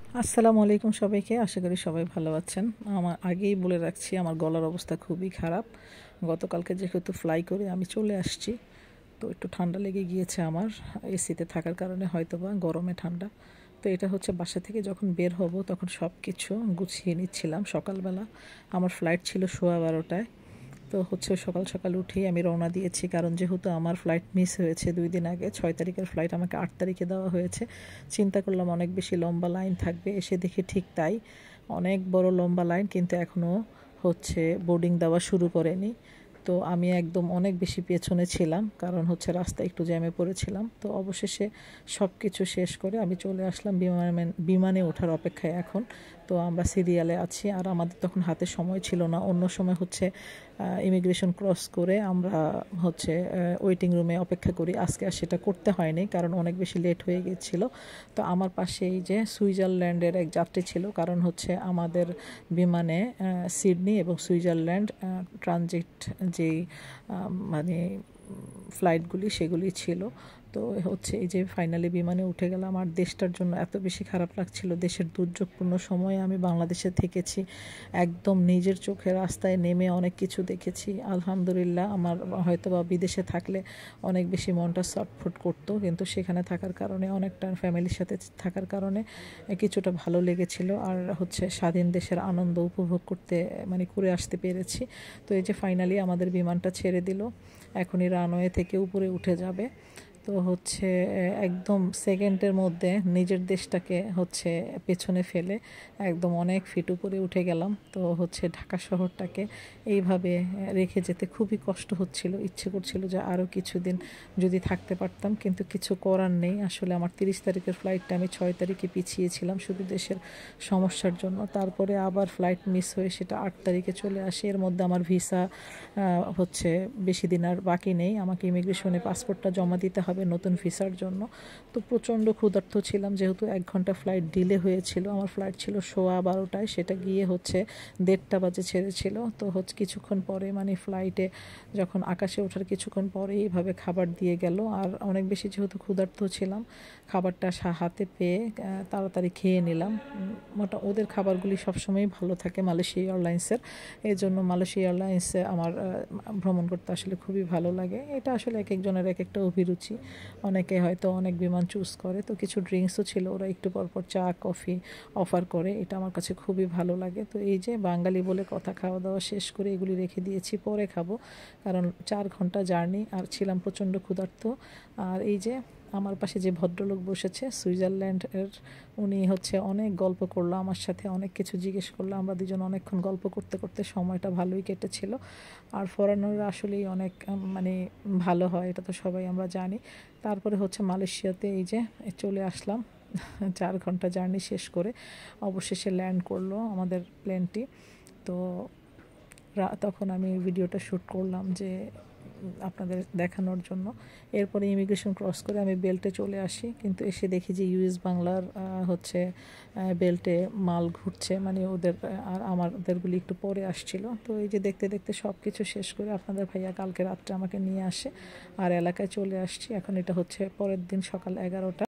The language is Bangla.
আসসালামু আলাইকুম সবাইকে। আশা করি সবাই ভালো আছেন। আমার আগেই বলে রাখছি, আমার গলার অবস্থা খুবই খারাপ। গতকালকে যেহেতু ফ্লাই করে আমি চলে আসছি, তো একটু ঠান্ডা লেগে গিয়েছে আমার। এসিতে থাকার কারণে হয়তোবা গরমে ঠান্ডা। তো এটা হচ্ছে বাসা থেকে যখন বের হব তখন সব কিছু গুছিয়ে নিচ্ছিলাম। সকালবেলা আমার ফ্লাইট ছিল 12:15টায়। তো হচ্ছে সকাল সকাল উঠেই আমি রওনা দিয়েছি, কারণ যেহেতু আমার ফ্লাইট মিস হয়েছে 2 দিন আগে। 6 তারিখের ফ্লাইট আমাকে 8 তারিখে দেওয়া হয়েছে। চিন্তা করলাম অনেক বেশি লম্বা লাইন থাকবে, এসে দেখি ঠিক তাই, অনেক বড় লম্বা লাইন, কিন্তু এখনও হচ্ছে বোর্ডিং দেওয়া শুরু করেনি। তো আমি একদম অনেক বেশি পেছনে ছিলাম, কারণ হচ্ছে রাস্তায় একটু জ্যামে পড়েছিলাম। তো অবশেষে সব কিছু শেষ করে আমি চলে আসলাম বিমানে ওঠার অপেক্ষায় এখন। তো আমরা সিরিয়ালে আছি, আর আমাদের তখন হাতে সময় ছিল না। অন্য সময় হচ্ছে ইমিগ্রেশন ক্রস করে আমরা হচ্ছে ওয়েটিং রুমে অপেক্ষা করি। আজকে আর সেটা করতে হয়নি, কারণ অনেক বেশি লেট হয়ে গিয়েছিল। তো আমার পাশে এই যে সুইজারল্যান্ডের এক যাত্রী ছিল, কারণ হচ্ছে আমাদের বিমানে সিডনি এবং সুইজারল্যান্ড ট্রানজিট যেই মানে ফ্লাইটগুলি সেগুলি ছিল। তো হচ্ছে এই যে ফাইনালি বিমানে উঠে গেলাম। আর দেশটার জন্য এত বেশি খারাপ লাগছিল। দেশের দুর্যোগপূর্ণ সময়ে আমি বাংলাদেশে থেকেছি, একদম নিজের চোখে রাস্তায় নেমে অনেক কিছু দেখেছি। আলহামদুলিল্লাহ, আমার হয়তো বা বিদেশে থাকলে অনেক বেশি মনটা ছটফট করতো, কিন্তু সেখানে থাকার কারণে, অনেকটা ফ্যামিলির সাথে থাকার কারণে কিছুটা ভালো লেগেছিল। আর হচ্ছে স্বাধীন দেশের আনন্দ উপভোগ করতে করে আসতে পেরেছি। তো এই যে ফাইনালি আমাদের বিমানটা ছেড়ে দিল, এখনই রানওয়ে থেকে উপরে উঠে যাবে। তো হচ্ছে একদম সেকেন্ডের মধ্যে নিজের দেশটাকে হচ্ছে পেছনে ফেলে একদম অনেক ফিট উপরে উঠে গেলাম। তো হচ্ছে ঢাকা শহরটাকে এইভাবে রেখে যেতে খুবই কষ্ট হচ্ছিল। ইচ্ছে করছিল যে আরও কিছুদিন যদি থাকতে পারতাম, কিন্তু কিছু করার নেই। আসলে আমার 30 তারিখের ফ্লাইটটা আমি 6 তারিখে পিছিয়েছিলাম শুধু দেশের সমস্যার জন্য। তারপরে আবার ফ্লাইট মিস হয়ে সেটা 8 তারিখে চলে আসে। এর মধ্যে আমার ভিসা হচ্ছে বেশি দিন আর বাকি নেই। আমাকে ইমিগ্রেশনে পাসপোর্টটা জমা দিতে হবে নতুন ভিসার জন্য। তো প্রচণ্ড ক্ষুধার্ত ছিলাম, যেহেতু 1 ঘন্টা ফ্লাইট ডিলে হয়েছিল। আমার ফ্লাইট ছিল 12:15টায়, সেটা গিয়ে হচ্ছে 1:30 বাজে ছেড়েছিল। তো হচ্ছে কিছুক্ষণ পরে ফ্লাইটে যখন আকাশে ওঠার কিছুক্ষণ পরে এইভাবে খাবার দিয়ে গেল। আর অনেক বেশি যেহেতু ক্ষুধার্ত ছিলাম, খাবারটা হাতে পেয়ে তাড়াতাড়ি খেয়ে নিলাম। ওদের খাবারগুলি সবসময়ই ভালো থাকে মালয়েশিয়া এয়ারলাইন্সের। এই জন্য মালয়েশিয়া এয়ারলাইন্সে আমার ভ্রমণ করতে আসলে খুবই ভালো লাগে। এটা আসলে এক একজনের এক একটা অভিরুচি। অনেকে হয়তো অনেক বিমান চুজ করে। তো কিছু ড্রিঙ্কসও ছিল, ওরা একটু পরপর চা কফি অফার করে, এটা আমার কাছে খুবই ভালো লাগে। তো এই যে বাঙালি বলে কথা, খাওয়া দাওয়া শেষ করে এগুলি রেখে দিয়েছি, পরে খাবো, কারণ 4 ঘন্টা জার্নি আর ছিলাম প্রচণ্ড ক্ষুধার্ত। আর এই যে আমার পাশে যে ভদ্রলোক বসেছে সুইজারল্যান্ডের, উনি হচ্ছে অনেক গল্প করলো আমার সাথে, অনেক কিছু জিজ্ঞেস করলো। আমরা দুজন অনেকক্ষণ গল্প করতে করতে সময়টা ভালোই কেটেছিল। আর ফরেনাররা আসলেই অনেক ভালো হয়, এটা তো সবাই আমরা জানি। তারপরে হচ্ছে মালয়েশিয়াতে এই যে চলে আসলাম 4 ঘন্টা জার্নি শেষ করে অবশেষে ল্যান্ড করলো আমাদের প্লেনটি। তো তখন আমি ভিডিওটা শ্যুট করলাম যে আপনাদের দেখানোর জন্য। এরপরে ইমিগ্রেশন ক্রস করে আমি বেল্টে চলে আসি, কিন্তু এসে দেখি যে ইউএস বাংলার হচ্ছে বেল্টে মাল ঘুরছে, ওদের আর আমাদেরগুলি একটু পরে আসছিল। তো এই যে দেখতে দেখতে সব কিছু শেষ করে আপনাদের ভাইয়া কালকে রাত্রে আমাকে নিয়ে আসে, আর এলাকায় চলে আসছি। এখন এটা হচ্ছে পরের দিন সকাল 11টা।